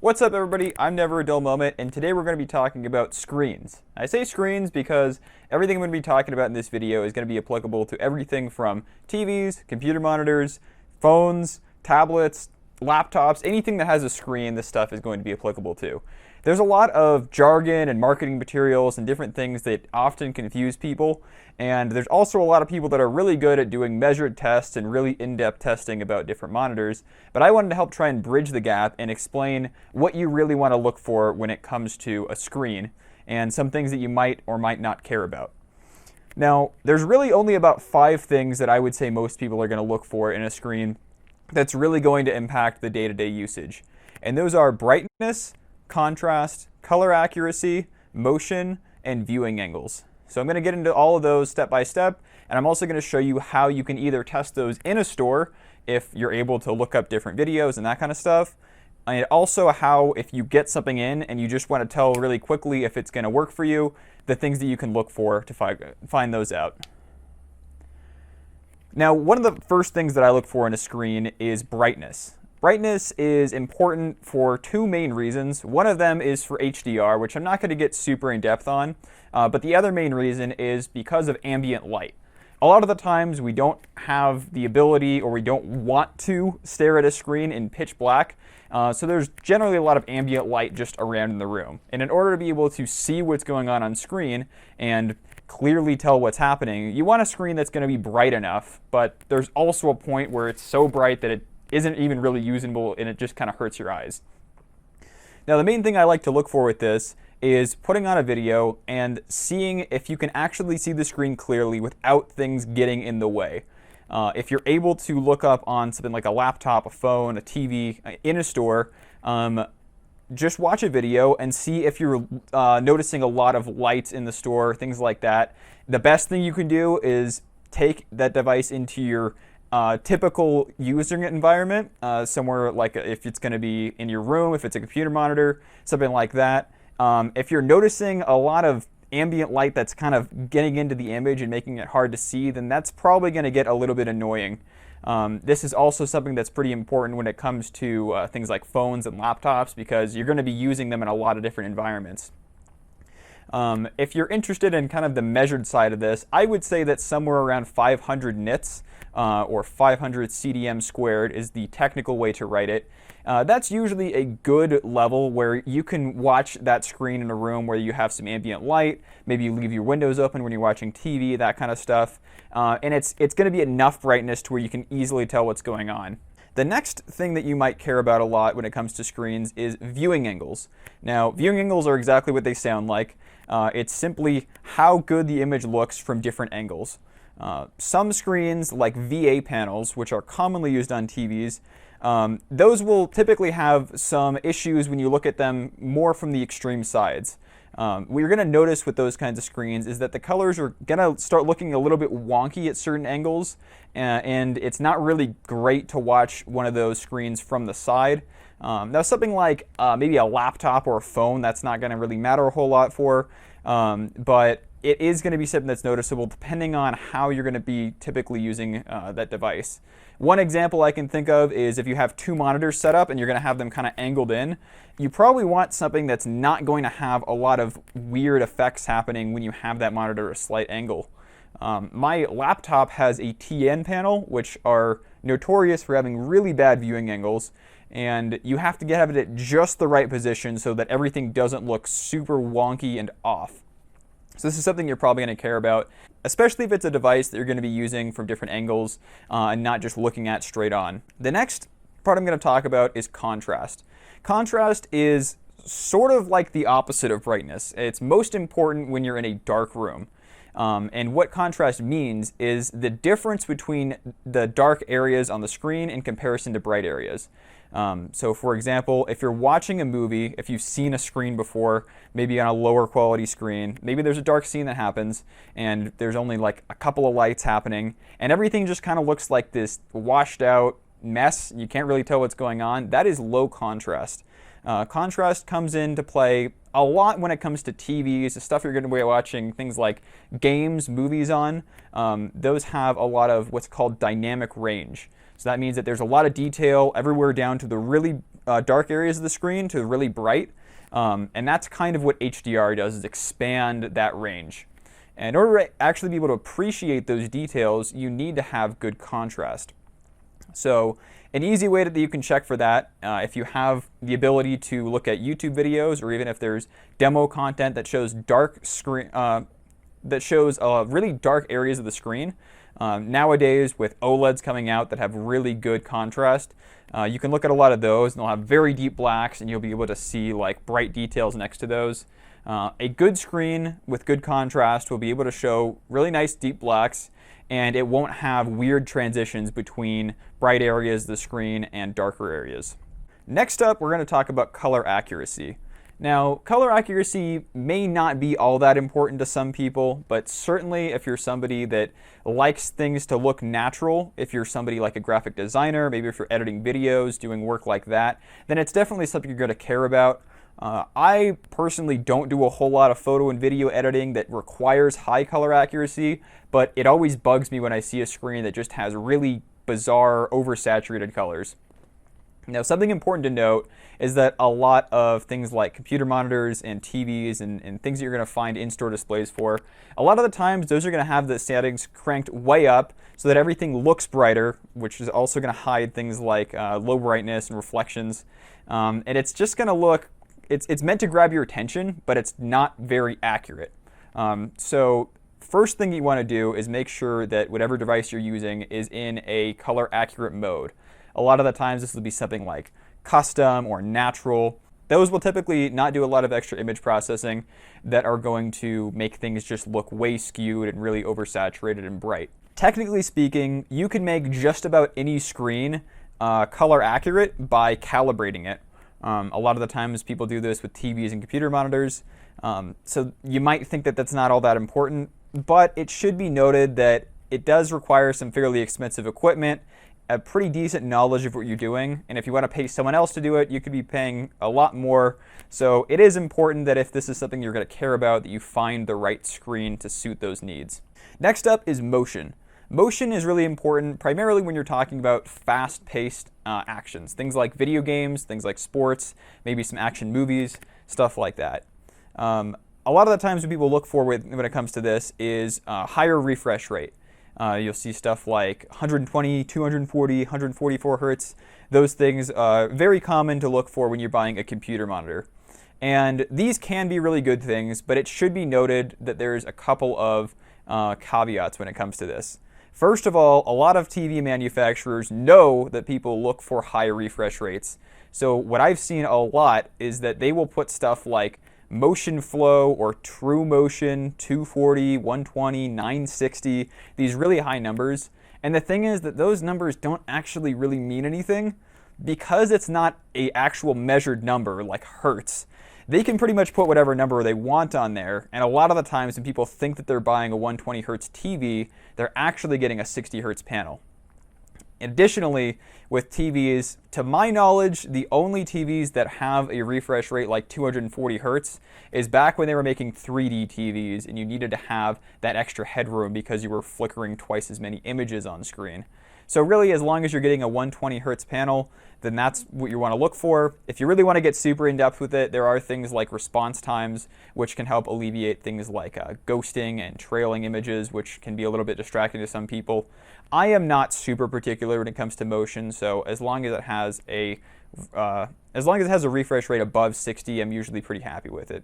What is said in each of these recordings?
What's up everybody, I'm Never a Dull Moment, and today we're going to be talking about screens. I say screens because everything I'm going to be talking about in this video is going to be applicable to everything from TVs, computer monitors, phones, tablets, laptops, anything that has a screen, this stuff is going to be applicable to. There's a lot of jargon and marketing materials and different things that often confuse people, and there's also a lot of people that are really good at doing measured tests and really in-depth testing about different monitors, but I wanted to help try and bridge the gap and explain what you really want to look for when it comes to a screen and some things that you might or might not care about. Now, there's really only about 5 things that I would say most people are going to look for in a screen that's really going to impact the day-to-day usage. And those are brightness, contrast, color accuracy, motion, and viewing angles. So I'm going to get into all of those step by step, and I'm also going to show you how you can either test those in a store if you're able to look up different videos and that kind of stuff, and also how if you get something in and you just want to tell really quickly if it's going to work for you, the things that you can look for to find those out. Now, one of the first things that I look for in a screen is brightness. Brightness is important for 2 main reasons. One of them is for HDR, which I'm not going to get super in depth on, but the other main reason is because of ambient light. A lot of the times we don't have the ability or we don't want to stare at a screen in pitch black, so there's generally a lot of ambient light just around in the room. And in order to be able to see what's going on screen and clearly tell what's happening, you want a screen that's going to be bright enough, but there's also a point where it's so bright that it isn't even really usable and it just kind of hurts your eyes. Now, the main thing I like to look for with this is putting on a video and seeing if you can actually see the screen clearly without things getting in the way. If you're able to look up on something like a laptop, a phone, a TV in a store, just watch a video and see if you're noticing a lot of lights in the store, things like that. The best thing you can do is take that device into your typical user environment, somewhere like if it's going to be in your room, if it's a computer monitor, something like that. If you're noticing a lot of ambient light that's kind of getting into the image and making it hard to see, then that's probably going to get a little bit annoying. This is also something that's pretty important when it comes to things like phones and laptops, because you're going to be using them in a lot of different environments. If you're interested in kind of the measured side of this, I would say that somewhere around 500 nits or 500 CDM squared is the technical way to write it. That's usually a good level where you can watch that screen in a room where you have some ambient light, maybe you leave your windows open when you're watching TV, that kind of stuff, and it's going to be enough brightness to where you can easily tell what's going on. The next thing that you might care about a lot when it comes to screens is viewing angles. Now, viewing angles are exactly what they sound like. It's simply how good the image looks from different angles. Some screens, like VA panels, which are commonly used on TVs, those will typically have some issues when you look at them more from the extreme sides. What you're going to notice with those kinds of screens is that the colors are going to start looking a little bit wonky at certain angles, and it's not really great to watch one of those screens from the side. Now, something like maybe a laptop or a phone, that's not going to really matter a whole lot for, but it is going to be something that's noticeable depending on how you're going to be typically using that device. One example I can think of is if you have 2 monitors set up and you're going to have them kind of angled in, you probably want something that's not going to have a lot of weird effects happening when you have that monitor at a slight angle. My laptop has a TN panel, which are notorious for having really bad viewing angles, and you have to have it at just the right position so that everything doesn't look super wonky and off. So this is something you're probably going to care about, especially if it's a device that you're going to be using from different angles and not just looking at straight on. The next part I'm going to talk about is contrast. Contrast is sort of like the opposite of brightness. It's most important when you're in a dark room. And what contrast means is the difference between the dark areas on the screen in comparison to bright areas. So for example, if you're watching a movie, if you've seen a screen before, maybe on a lower quality screen, maybe there's a dark scene that happens and there's only like a couple of lights happening and everything just kind of looks like this washed out mess. You can't really tell what's going on. That is low contrast. Contrast comes into play a lot when it comes to TVs, the stuff you're going to be watching, things like games, movies on. Those have a lot of what's called dynamic range. So that means that there's a lot of detail everywhere down to the really dark areas of the screen to really bright. And that's kind of what HDR does, is expand that range. And in order to actually be able to appreciate those details, you need to have good contrast. So an easy way that you can check for that, if you have the ability to look at YouTube videos, or even if there's demo content that shows really dark areas of the screen. Nowadays, with OLEDs coming out that have really good contrast, you can look at a lot of those, and they'll have very deep blacks, and you'll be able to see like bright details next to those. A good screen with good contrast will be able to show really nice deep blacks, and it won't have weird transitions between bright areas of the screen and darker areas. Next up, we're going to talk about color accuracy. Now, color accuracy may not be all that important to some people, but certainly if you're somebody that likes things to look natural, if you're somebody like a graphic designer, maybe if you're editing videos, doing work like that, then it's definitely something you're going to care about. I personally don't do a whole lot of photo and video editing that requires high color accuracy, but it always bugs me when I see a screen that just has really bizarre, oversaturated colors. Now, something important to note is that a lot of things like computer monitors and TVs and things that you're going to find in-store displays for, a lot of the times those are going to have the settings cranked way up so that everything looks brighter, which is also going to hide things like low brightness and reflections. And it's just going to look, it's meant to grab your attention, but it's not very accurate. So first thing you want to do is make sure that whatever device you're using is in a color accurate mode. A lot of the times this will be something like custom or natural. Those will typically not do a lot of extra image processing that are going to make things just look way skewed and really oversaturated and bright. Technically speaking, you can make just about any screen color accurate by calibrating it. A lot of the times people do this with TVs and computer monitors. So you might think that that's not all that important, but it should be noted that it does require some fairly expensive equipment, a pretty decent knowledge of what you're doing, and if you want to pay someone else to do it, you could be paying a lot more. So it is important that if this is something you're going to care about, that you find the right screen to suit those needs. Next up is motion. Motion is really important, primarily when you're talking about fast-paced actions. Things like video games, things like sports, maybe some action movies, stuff like that. A lot of the times what people look for when it comes to this is higher refresh rate. You'll see stuff like 120, 240, 144 hertz. Those things are very common to look for when you're buying a computer monitor. And these can be really good things, but it should be noted that there's a couple of caveats when it comes to this. First of all, a lot of TV manufacturers know that people look for high refresh rates. So what I've seen a lot is that they will put stuff like motion flow or true motion, 240, 120, 960, these really high numbers. And the thing is that those numbers don't actually really mean anything because it's not an actual measured number like hertz. They can pretty much put whatever number they want on there, and a lot of the times when people think that they're buying a 120 hertz TV, they're actually getting a 60 hertz panel. Additionally, with TVs, to my knowledge, the only TVs that have a refresh rate like 240 hertz is back when they were making 3D TVs and you needed to have that extra headroom because you were flickering twice as many images on screen. So really, as long as you're getting a 120 hertz panel, then that's what you want to look for. If you really want to get super in-depth with it, there are things like response times, which can help alleviate things like ghosting and trailing images, which can be a little bit distracting to some people. I am not super particular when it comes to motion, so as long as it has a refresh rate above 60, I'm usually pretty happy with it.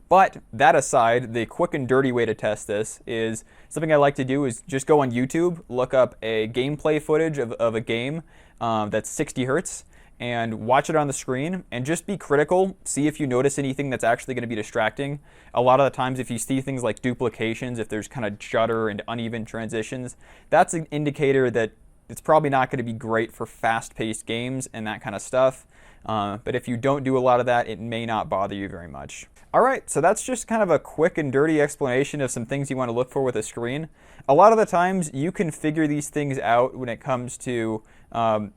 But that aside, the quick and dirty way to test this is something I like to do is just go on YouTube, look up a gameplay footage of a game that's 60 hertz and watch it on the screen and just be critical, see if you notice anything that's actually going to be distracting. A lot of the times if you see things like duplications, if there's kind of judder and uneven transitions, that's an indicator that it's probably not going to be great for fast-paced games and that kind of stuff. But if you don't do a lot of that, it may not bother you very much. All right, so that's just kind of a quick and dirty explanation of some things you want to look for with a screen. A lot of the times you can figure these things out when it comes to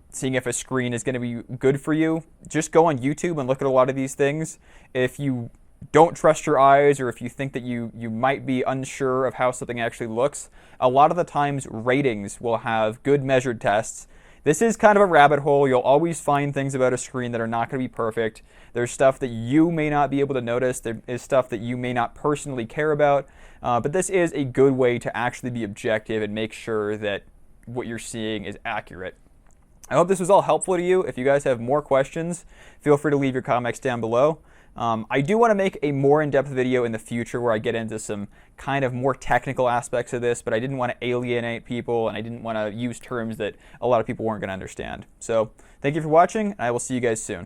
seeing if a screen is going to be good for you. Just go on YouTube and look at a lot of these things. If you don't trust your eyes or if you think that you might be unsure of how something actually looks, a lot of the times ratings will have good measured tests this is kind of a rabbit hole. You'll always find things about a screen that are not going to be perfect. There's stuff that you may not be able to notice. There is stuff that you may not personally care about. But this is a good way to actually be objective and make sure that what you're seeing is accurate. I hope this was all helpful to you. If you guys have more questions, feel free to leave your comments down below. I do want to make a more in-depth video in the future where I get into some kind of more technical aspects of this, but I didn't want to alienate people and I didn't want to use terms that a lot of people weren't going to understand. So thank you for watching, and I will see you guys soon.